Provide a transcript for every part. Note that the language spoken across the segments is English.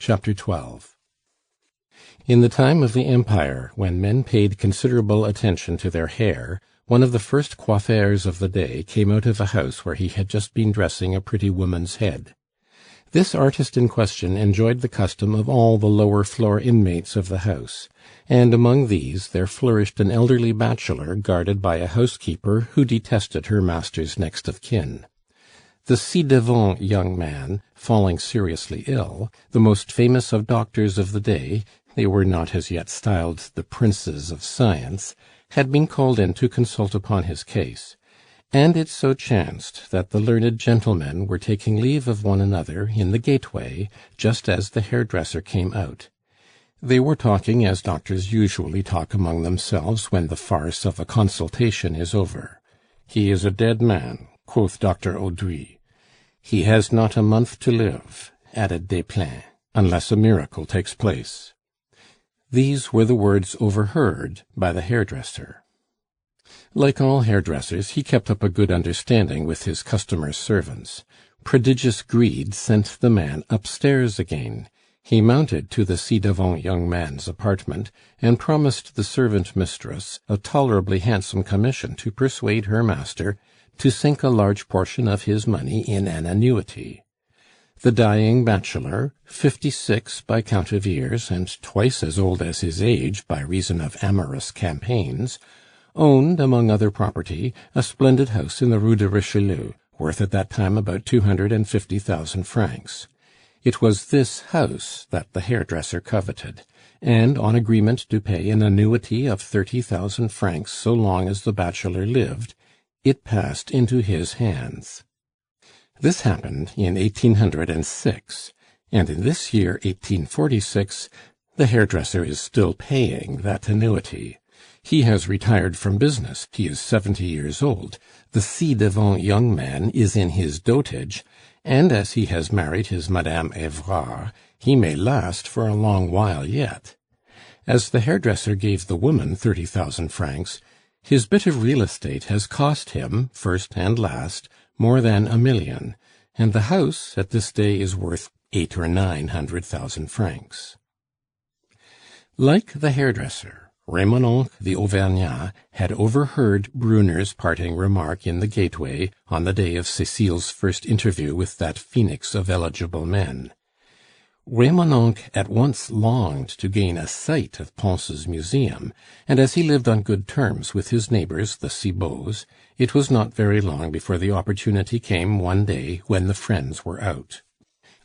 Chapter 12. In the time of the Empire, when men paid considerable attention to their hair, one of the first coiffeurs of the day came out of a house where he had just been dressing a pretty woman's head. This artist in question enjoyed the custom of all the lower floor inmates of the house, and among these there flourished an elderly bachelor guarded by a housekeeper who detested her master's next of kin. The ci-devant young man, falling seriously ill, the most famous of doctors of the day, they were not as yet styled the princes of science, had been called in to consult upon his case. And it so chanced that the learned gentlemen were taking leave of one another in the gateway, just as the hairdresser came out. They were talking as doctors usually talk among themselves when the farce of a consultation is over. "He is a dead man," quoth Dr. Audry. "He has not a month to live," added Desplein, "unless a miracle takes place." These were the words overheard by the hairdresser. Like all hairdressers, he kept up a good understanding with his customers' servants. Prodigious greed sent the man upstairs again. He mounted to the ci-devant young man's apartment, and promised the servant mistress a tolerably handsome commission to persuade her master to sink a large portion of his money in an annuity. The dying bachelor, 56 by count of years, and twice as old as his age by reason of amorous campaigns, owned, among other property, a splendid house in the Rue de Richelieu, worth at that time about 250,000 francs. It was this house that the hairdresser coveted, and on agreement to pay an annuity of 30,000 francs so long as the bachelor lived, it passed into his hands. This happened in 1806, and in this year 1846 the hairdresser is still paying that annuity. He has retired from business, he is 70 years old, the ci-devant young man is in his dotage, and as he has married his Madame Evrard, he may last for a long while yet. As the hairdresser gave the woman 30,000 francs, his bit of real estate has cost him, first and last, more than 1,000,000, and the house at this day is worth 800,000 or 900,000 francs. Like the hairdresser, Raymond the Auvergnat had overheard Brunner's parting remark in the gateway on the day of Cecile's first interview with that phoenix of eligible men. Raymond at once longed to gain a sight of Pons' museum, and as he lived on good terms with his neighbors, the Cibots, it was not very long before the opportunity came one day when the friends were out.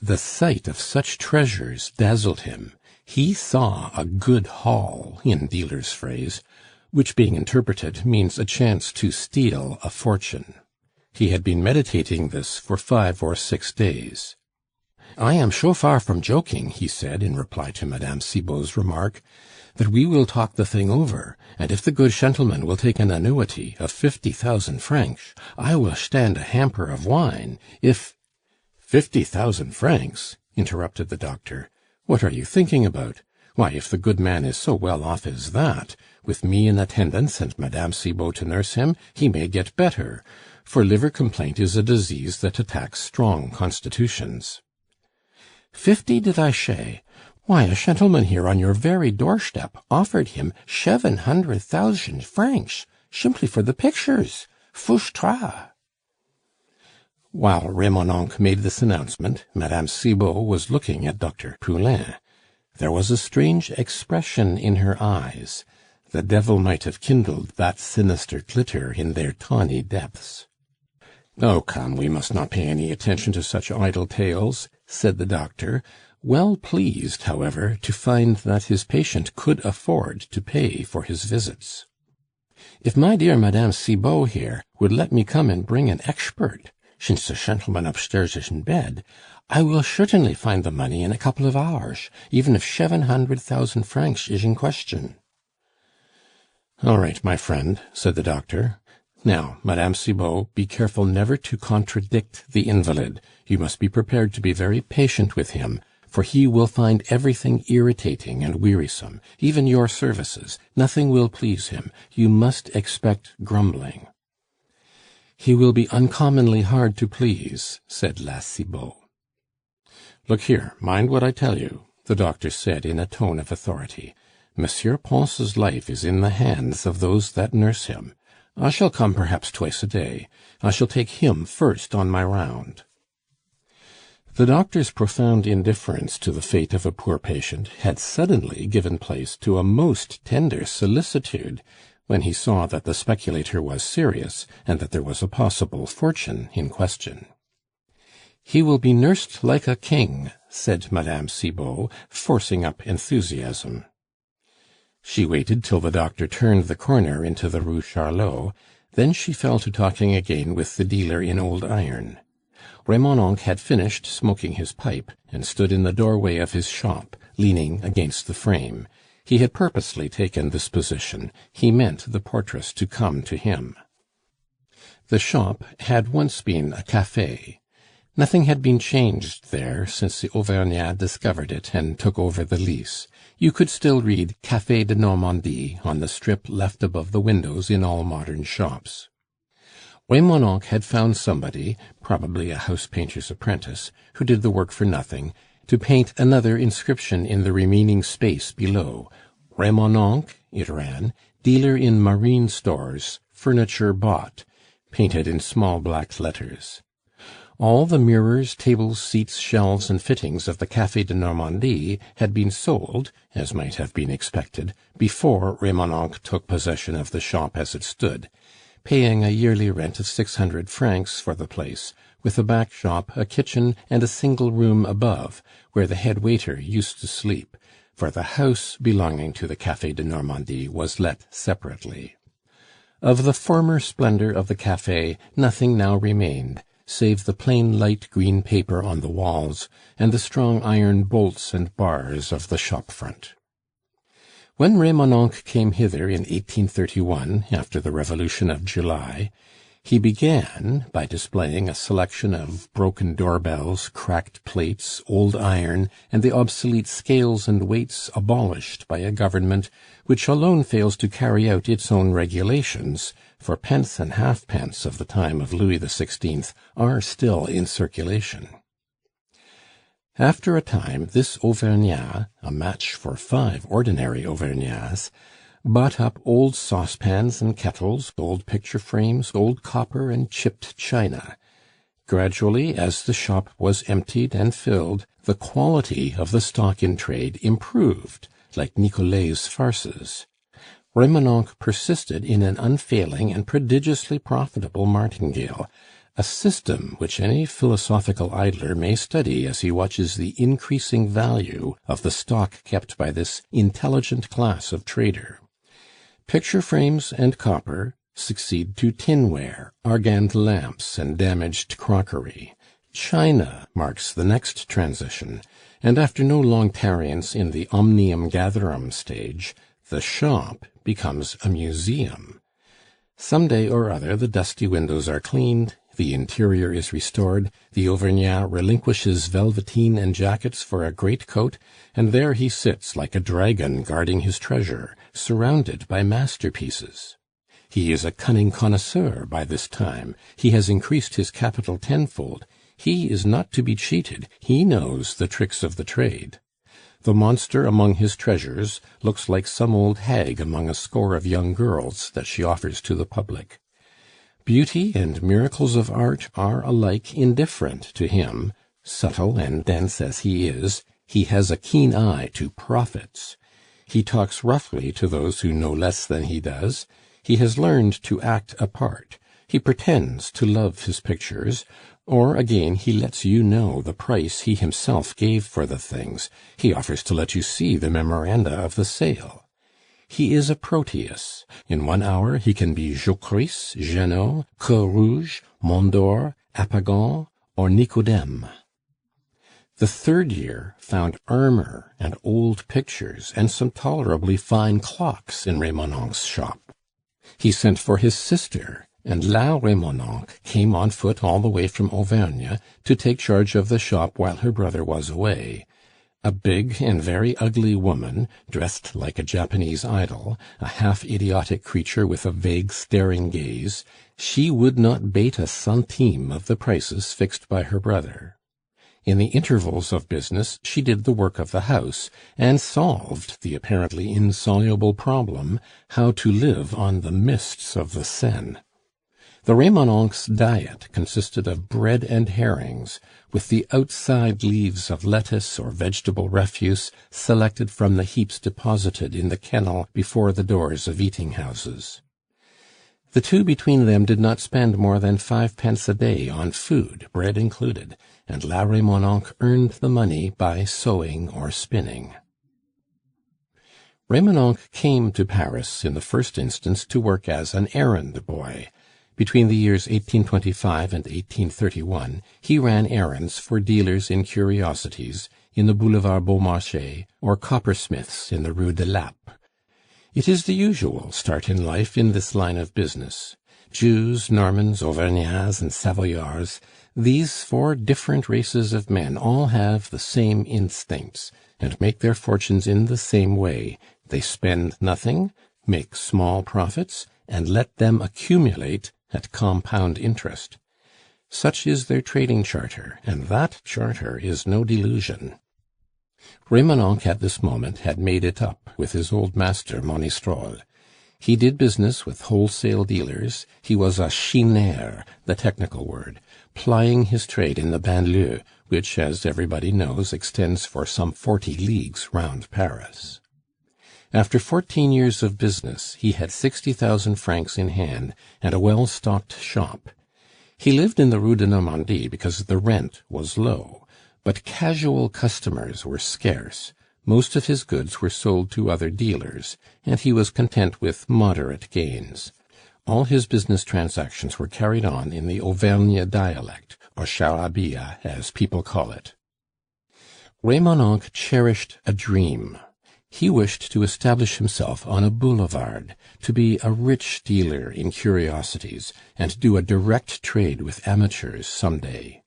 The sight of such treasures dazzled him. He saw a good haul, in dealer's phrase, which being interpreted means a chance to steal a fortune. He had been meditating this for 5 or 6 days. "I am so far from joking," he said, in reply to Mme. Cibot's remark, "that we will talk the thing over, and if the good gentleman will take an annuity of 50,000 francs, I will stand a hamper of wine. If—" "50,000 francs?" interrupted the doctor. "What are you thinking about? Why, if the good man is so well off as that, with me in attendance and Mme. Cibot to nurse him, he may get better, for liver complaint is a disease that attacks strong constitutions." "50, did I say? Why, a gentleman here on your very doorstep offered him 700,000 francs, simply for the pictures. Fouchtra!" While Raymond made this announcement, Mme. Cibot was looking at Dr. Poulain. There was a strange expression in her eyes. The devil might have kindled that sinister glitter in their tawny depths. "Oh, come, we must not pay any attention to such idle tales," said the doctor, well pleased, however, to find that his patient could afford to pay for his visits. "If my dear Mme. Cibot here would let me come and bring an expert, since the gentleman upstairs is in bed, I will certainly find the money in a couple of hours, even if 700,000 francs is in question." "All right, my friend," said the doctor. "Now, Mme. Cibot, be careful never to contradict the invalid. You must be prepared to be very patient with him, for he will find everything irritating and wearisome, even your services. Nothing will please him. You must expect grumbling." "He will be uncommonly hard to please," said La Cibot. "Look here, mind what I tell you. the doctor said in a tone of authority. "Monsieur Pons' life is in the hands of those that nurse him. I shall come perhaps twice a day. I shall take him first on my round." The doctor's profound indifference to the fate of a poor patient had suddenly given place to a most tender solicitude when he saw that the speculator was serious and that there was a possible fortune in question. "He will be nursed like a king," said Mme. Cibot, forcing up enthusiasm. She waited till the doctor turned the corner into the Rue Charlot, then she fell to talking again with the dealer in old iron. Raymond had finished smoking his pipe, and stood in the doorway of his shop, leaning against the frame. He had purposely taken this position; he meant the portress to come to him. The shop had once been a café. Nothing had been changed there since the Auvergnat discovered it and took over the lease. You could still read Café de Normandie on the strip left above the windows in all modern shops. Raymond had found somebody, probably a house painter's apprentice, who did the work for nothing, to paint another inscription in the remaining space below. Raymond, it ran, dealer in marine stores, furniture bought, painted in small black letters. All the mirrors, tables, seats, shelves, and fittings of the Café de Normandie had been sold, as might have been expected, before Raymond took possession of the shop as it stood, paying a yearly rent of 600 francs for the place, with a back shop, a kitchen, and a single room above, where the head waiter used to sleep, for the house belonging to the Café de Normandie was let separately. Of the former splendor of the café nothing now remained, save the plain light green paper on the walls and the strong iron bolts and bars of the shop front. When Raymond came hither in 1831, after the Revolution of July, he began by displaying a selection of broken doorbells, cracked plates, old iron, and the obsolete scales and weights abolished by a government which alone fails to carry out its own regulations, for pence and halfpence of the time of Louis XVI are still in circulation. After a time, this Auvergnat, a match for 5 ordinary Auvergnats, bought up old saucepans and kettles, old picture frames, old copper and chipped china. Gradually, as the shop was emptied and filled, the quality of the stock in trade improved, like Nicolet's farces. Raymond persisted in an unfailing and prodigiously profitable martingale, a system which any philosophical idler may study as he watches the increasing value of the stock kept by this intelligent class of trader. Picture frames and copper succeed to tinware, argand lamps, and damaged crockery. China marks the next transition, and after no long tarriance in the omnium gatherum stage, the shop becomes a museum. Some day or other the dusty windows are cleaned, the interior is restored, the Auvergnat relinquishes velveteen and jackets for a greatcoat, and there he sits like a dragon guarding his treasure, surrounded by masterpieces. He is a cunning connoisseur by this time, he has increased his capital tenfold, he is not to be cheated, he knows the tricks of the trade. The monster among his treasures looks like some old hag among a score of young girls that she offers to the public. Beauty and miracles of art are alike indifferent to him. Subtle and dense as he is, he has a keen eye to profits. He talks roughly to those who know less than he does. He has learned to act a part. He pretends to love his pictures, or again he lets you know the price he himself gave for the things. He offers to let you see the memoranda of the sale. He is a Proteus. In 1 hour he can be Jocrisse, Janot, Creux Rouge, Mondor, Apagon, or Nicodème. The third year found armor and old pictures and some tolerably fine clocks in Raymond's shop. He sent for his sister, and La Raymond came on foot all the way from Auvergne to take charge of the shop while her brother was away. A big and very ugly woman, dressed like a Japanese idol, a half-idiotic creature with a vague staring gaze, she would not bate a centime of the prices fixed by her brother. In the intervals of business she did the work of the house, and solved the apparently insoluble problem how to live on the mists of the Seine. The Raymonds' diet consisted of bread and herrings, with the outside leaves of lettuce or vegetable refuse selected from the heaps deposited in the kennel before the doors of eating-houses. The two between them did not spend more than 5 pence a day on food, bread included, and La Remonencq earned the money by sewing or spinning. Remonencq came to Paris in the first instance to work as an errand boy. Between the years 1825 and 1831 he ran errands for dealers in curiosities in the Boulevard Beaumarchais or coppersmiths in the Rue de Lappe. It is the usual start in life in this line of business. Jews, Normans, Auvergnats, and Savoyards, these 4 different races of men all have the same instincts, and make their fortunes in the same way. They spend nothing, make small profits, and let them accumulate at compound interest. Such is their trading charter, and that charter is no delusion. Remonencq at this moment had made it up with his old master Monistrol. He did business with wholesale dealers. He was a chineur, the technical word, plying his trade in the banlieue, which, as everybody knows, extends for some 40 leagues round Paris. After 14 years of business, he had 60,000 francs in hand and a well-stocked shop. He lived in the Rue de Normandie because the rent was low, but casual customers were scarce. Most of his goods were sold to other dealers, and he was content with moderate gains. All his business transactions were carried on in the Auvergne dialect, or charabia, as people call it. Remonencq cherished a dream. He wished to establish himself on a boulevard, to be a rich dealer in curiosities, and do a direct trade with amateurs some day.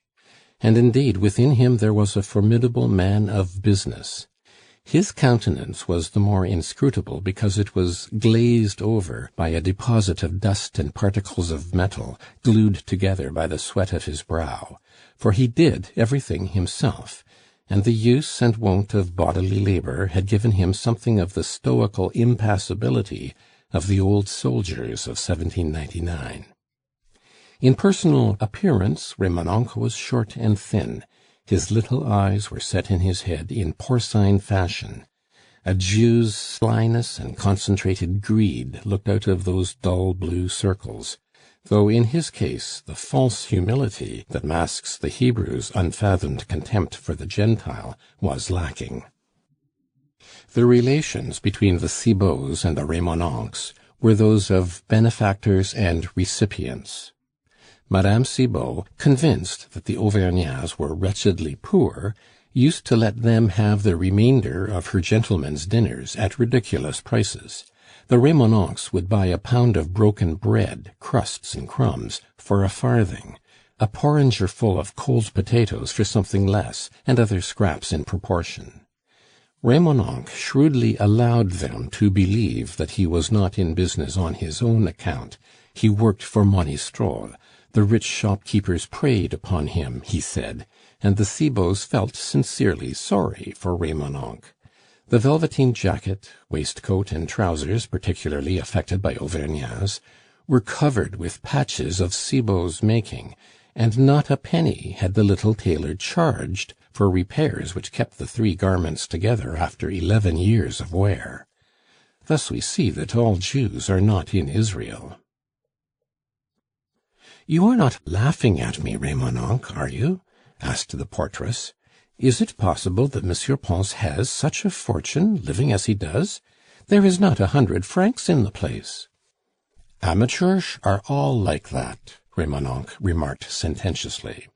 And indeed, within him there was a formidable man of business. His countenance was the more inscrutable because it was glazed over by a deposit of dust and particles of metal, glued together by the sweat of his brow, for he did everything himself, and the use and wont of bodily labor had given him something of the stoical impassibility of the old soldiers of 1799. In personal appearance Remonencq was short and thin. His little eyes were set in his head in porcine fashion. A Jew's slyness and concentrated greed looked out of those dull blue circles, though in his case the false humility that masks the Hebrew's unfathomed contempt for the Gentile was lacking. The relations between the Cibots and the Remonencqs were those of benefactors and recipients. Madame Cibot, convinced that the Auvergnats were wretchedly poor, used to let them have the remainder of her gentlemen's dinners at ridiculous prices. The Remonencqs would buy a pound of broken bread, crusts and crumbs, for a farthing, a porringer full of cold potatoes for something less, and other scraps in proportion. Remonencq shrewdly allowed them to believe that he was not in business on his own account. He worked for Monistrol. The rich shopkeepers preyed upon him, he said, and the Cibots felt sincerely sorry for Remonencq. The velveteen jacket, waistcoat, and trousers, particularly affected by Auvergnats, were covered with patches of Cibot's making, and not a penny had the little tailor charged for repairs which kept the 3 garments together after 11 years of wear. Thus we see that all Jews are not in Israel. "You are not laughing at me, Remonencq, are you?" asked the portress. "Is it possible that Monsieur Pons has such a fortune, living as he does? There is not 100 francs in the place." "Amateurs are all like that," Remonencq remarked sententiously.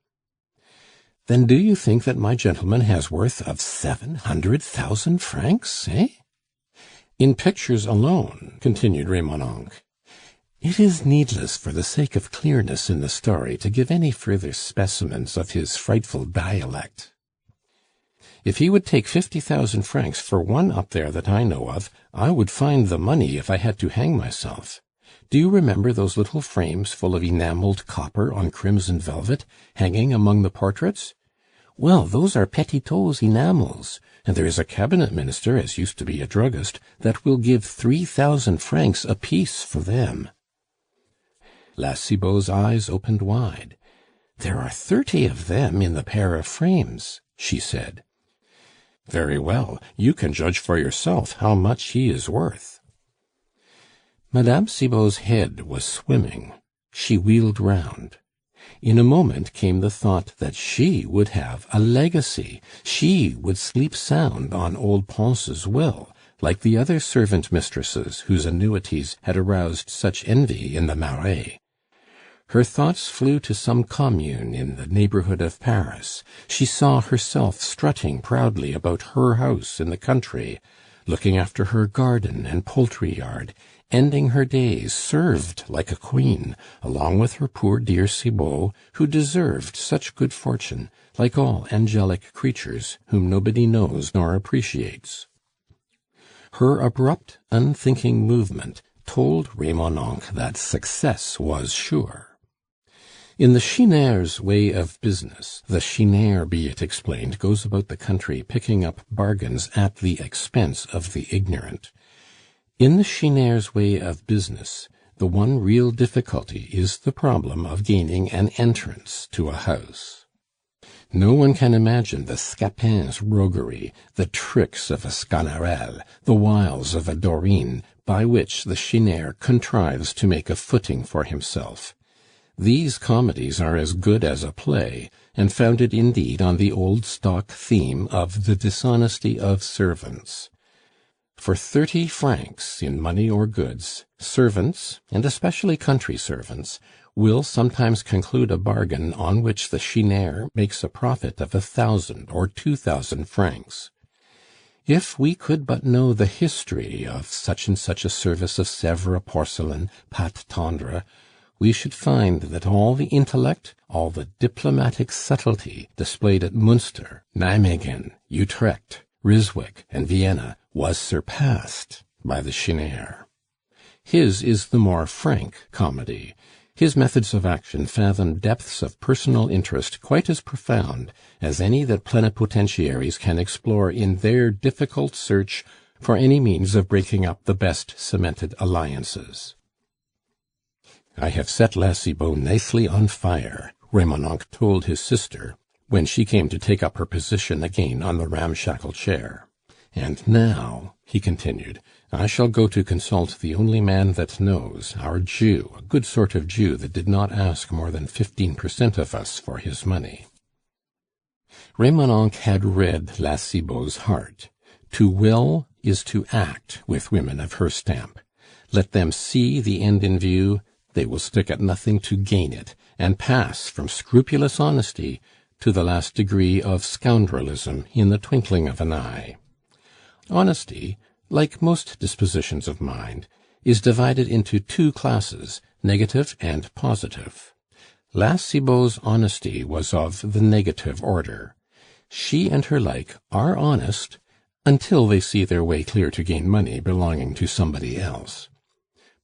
"Then do you think that my gentleman has worth of 700,000 francs, eh?" "In pictures alone," continued Remonencq. It is needless, for the sake of clearness in the story, to give any further specimens of his frightful dialect. "If he would take 50,000 francs for one up there that I know of, I would find the money if I had to hang myself. Do you remember those little frames full of enameled copper on crimson velvet, hanging among the portraits? Well, those are Petitot's enamels, and there is a cabinet minister, as used to be a druggist, that will give 3,000 francs apiece for them." La Cibot's eyes opened wide. "There are 30 of them in the pair of frames," she said. "Very well, you can judge for yourself how much he is worth." Mme. Cibot's head was swimming. She wheeled round. In a moment came the thought that she would have a legacy. She would sleep sound on old Pons' will, like the other servant mistresses whose annuities had aroused such envy in the Marais. Her thoughts flew to some commune in the neighborhood of Paris. She saw herself strutting proudly about her house in the country, looking after her garden and poultry yard, ending her days served like a queen, along with her poor dear Cibot, who deserved such good fortune, like all angelic creatures whom nobody knows nor appreciates. Her abrupt, unthinking movement told Raymond that success was sure. In the chineur's way of business, the chineur, be it explained, goes about the country picking up bargains at the expense of the ignorant. In the chineur's way of business, the one real difficulty is the problem of gaining an entrance to a house. No one can imagine the Scapin's roguery, the tricks of a Sganarelle, the wiles of a Dorine, by which the chineur contrives to make a footing for himself. These comedies are as good as a play, and founded indeed on the old stock theme of the dishonesty of servants. For 30 francs in money or goods, servants, and especially country servants, will sometimes conclude a bargain on which the chineur makes a profit of 1,000 or 2,000 francs. If we could but know the history of such and such a service of Sèvres porcelain, pâte tendre, we should find that all the intellect, all the diplomatic subtlety displayed at Munster, Nijmegen, Utrecht, Ryswick, and Vienna was surpassed by the chineur. His is the more frank comedy. His methods of action fathom depths of personal interest quite as profound as any that plenipotentiaries can explore in their difficult search for any means of breaking up the best cemented alliances. "I have set La Cibot nicely on fire," Raymond told his sister, when she came to take up her position again on the ramshackle chair. "And now," he continued, "I shall go to consult the only man that knows, our Jew, a good sort of Jew that did not ask more than 15% of us for his money." Raymond had read La Cibot's heart. To will is to act with women of her stamp. Let them see the end in view, they will stick at nothing to gain it, and pass from scrupulous honesty to the last degree of scoundrelism in the twinkling of an eye. Honesty, like most dispositions of mind, is divided into 2 classes, negative and positive. La Cibot's honesty was of the negative order. She and her like are honest until they see their way clear to gain money belonging to somebody else.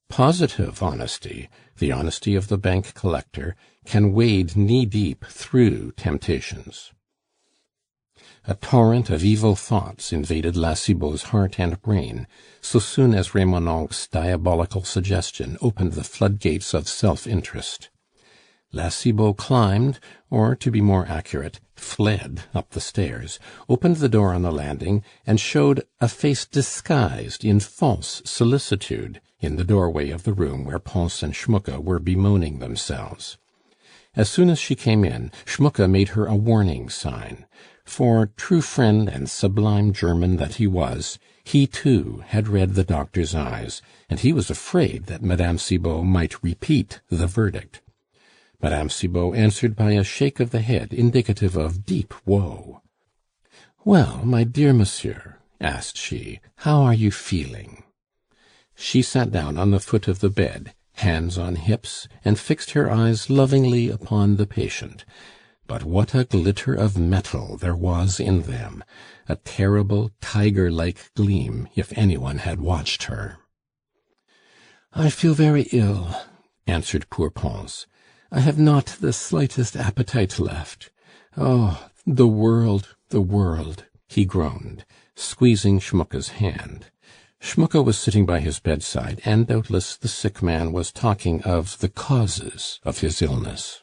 Positive honesty, the honesty of the bank collector, can wade knee-deep through temptations. A torrent of evil thoughts invaded La Cibot's heart and brain, so soon as Raymond's diabolical suggestion opened the floodgates of self-interest. La Cibot climbed, or, to be more accurate, fled up the stairs, opened the door on the landing, and showed a face disguised in false solicitude in the doorway of the room where Pons and Schmucke were bemoaning themselves. As soon as she came in, Schmucke made her a warning sign, for, true friend and sublime German that he was, he too had read the doctor's eyes, and he was afraid that Mme. Cibot might repeat the verdict. Mme. Cibot answered by a shake of the head indicative of deep woe. "Well, my dear monsieur," asked she, "how are you feeling?" She sat down on the foot of the bed, hands on hips, and fixed her eyes lovingly upon the patient. But what a glitter of metal there was in them! A terrible, tiger-like gleam, if anyone had watched her. "I feel very ill," answered poor Pons. "I have not the slightest appetite left. Oh, The world," he groaned, squeezing Schmucke's hand. Schmucke was sitting by his bedside, and doubtless the sick man was talking of the causes of his illness.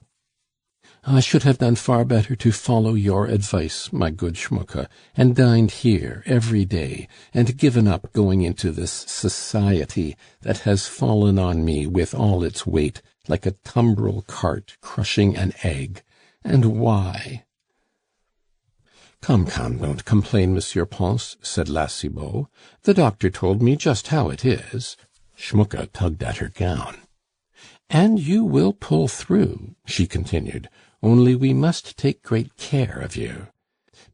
"I should have done far better to follow your advice, my good Schmucke, and dined here every day, and given up going into this society that has fallen on me with all its weight, like a tumbrel cart crushing an egg. And why?" "Come, don't complain, Monsieur Pons," said La Cibot. "The doctor told me just how it is." Schmucke tugged at her gown. "And you will pull through," she continued, "only we must take great care of you.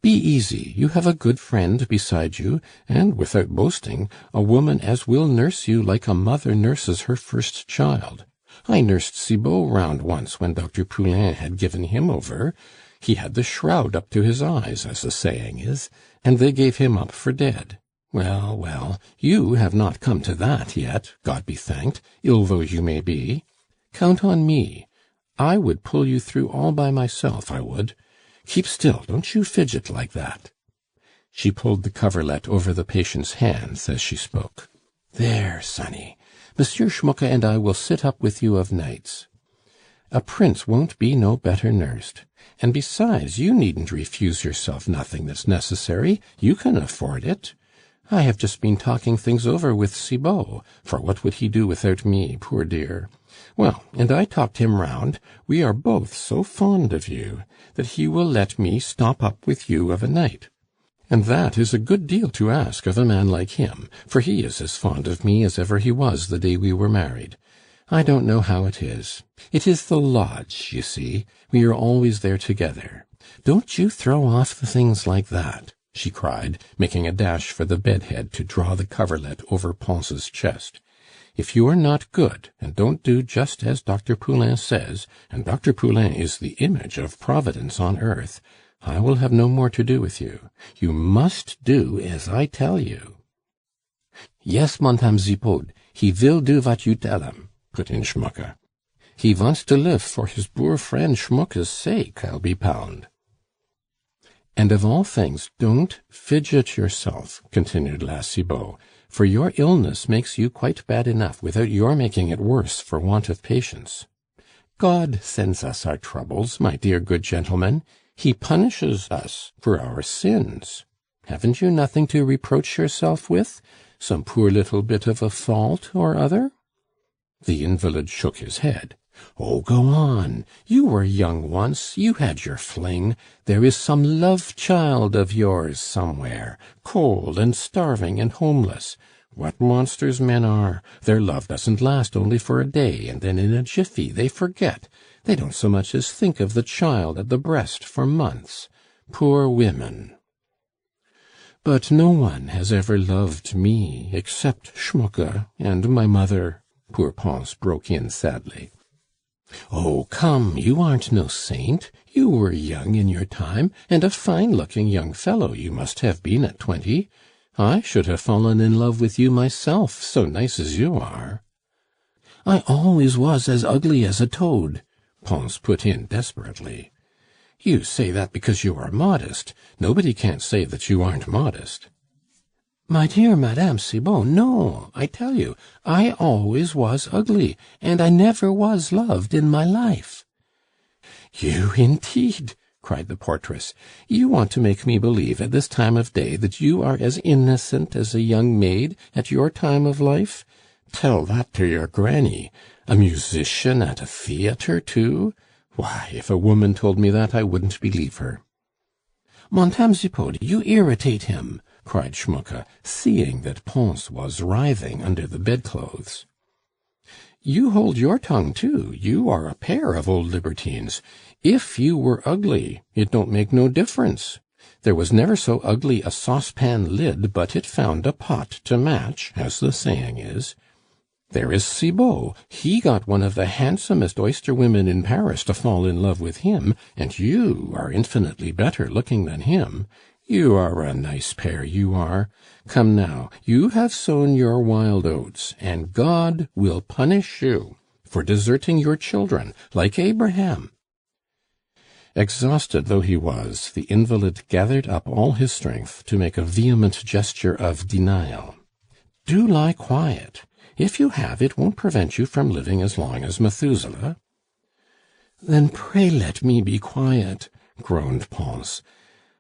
Be easy, you have a good friend beside you, and, without boasting, a woman as will nurse you like a mother nurses her first child. I nursed Cibot round once when Dr. Poulain had given him over. He had the shroud up to his eyes, as the saying is, and they gave him up for dead. Well, well, you have not come to that yet, God be thanked, ill though you may be. Count on me. I would pull you through all by myself, I would. Keep still, don't you fidget like that." She pulled the coverlet over the patient's hands as she spoke. "There, sonny. Monsieur Schmucke and I will sit up with you of nights. A prince won't be no better nursed. And besides, you needn't refuse yourself nothing that's necessary. You can afford it. I have just been talking things over with Cibot, for what would he do without me, poor dear? Well, and I talked him round. We are both so fond of you that he will let me stop up with you of a night. And that is a good deal to ask of a man like him, for he is as fond of me as ever he was the day we were married. I don't know how it is. It is the lodge, you see. We are always there together. Don't you throw off the things like that," she cried, making a dash for the bedhead to draw the coverlet over Pons's chest. "If you are not good, and don't do just as Dr. Poulain says, and Dr. Poulain is the image of Providence on earth, I will have no more to do with you. You must do as I tell you." "Yes, Montame Zipod, he will do what you tell him," put in Schmucke. "He wants to live for his poor friend Schmucke's sake, I'll be bound." "And of all things, don't fidget yourself," continued La Cibot, "for your illness makes you quite bad enough without your making it worse for want of patience. God sends us our troubles, my dear good gentleman. He punishes us for our sins. Haven't you nothing to reproach yourself with? Some poor little bit of a fault or other?" The invalid shook his head. "Oh, go on. You were young once, you had your fling. There is some love-child of yours somewhere, cold and starving and homeless. What monsters men are! Their love doesn't last only for a day, and then in a jiffy they forget. They don't so much as think of the child at the breast for months. Poor women!" "But no one has ever loved me except Schmucke and my mother," poor Pons broke in sadly. "Oh, come, you aren't no saint. You were young in your time, and a fine-looking young fellow you must have been at 20. I should have fallen in love with you myself, so nice as you are." "I always was as ugly as a toad," Pons put in desperately. "You say that because you are modest. Nobody can't say that you aren't modest." "My dear Madame Cibot, no, I tell you, I always was ugly, and I never was loved in my life." "You indeed!" cried the portress. "You want to make me believe at this time of day that you are as innocent as a young maid at your time of life? Tell that to your granny. A musician at a theatre, too? Why, if a woman told me that, I wouldn't believe her." "Montame Zipod, you irritate him," cried Schmucke, seeing that Pons was writhing under the bedclothes. "You hold your tongue, too. You are a pair of old libertines. If you were ugly, it don't make no difference. There was never so ugly a saucepan lid but it found a pot to match, as the saying is. There is Cibot. He got one of the handsomest oyster women in Paris to fall in love with him, and you are infinitely better looking than him. You are a nice pair, you are. Come now, you have sown your wild oats, and God will punish you for deserting your children, like Abraham." Exhausted though he was, the invalid gathered up all his strength to make a vehement gesture of denial. "Do lie quiet. If you have, it won't prevent you from living as long as Methuselah." "Then pray let me be quiet," groaned Pons.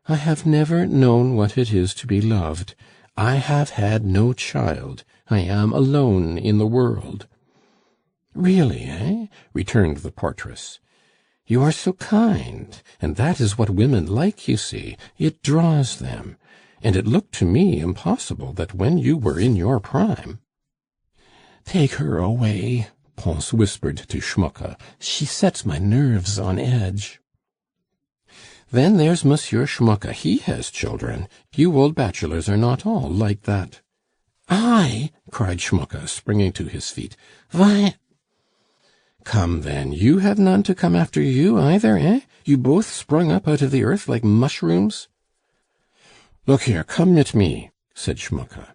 "I have never known what it is to be loved. I have had no child. I am alone in the world." "Really, eh?" returned the portress. "You are so kind, and that is what women like, you see. It draws them. And it looked to me impossible that when you were in your prime—" "Take her away," Pons whispered to Schmucke. "She sets my nerves on edge." "Then there's Monsieur Schmucke, he has children. You old bachelors are not all like that." "I?" cried Schmucke, springing to his feet. "Why—" "Come, then, you have none to come after you either, eh? You both sprung up out of the earth like mushrooms?" "Look here, come mit me," said Schmucke.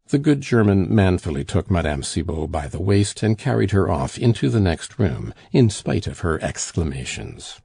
The good German manfully took Mme. Cibot by the waist and carried her off into the next room, in spite of her exclamations.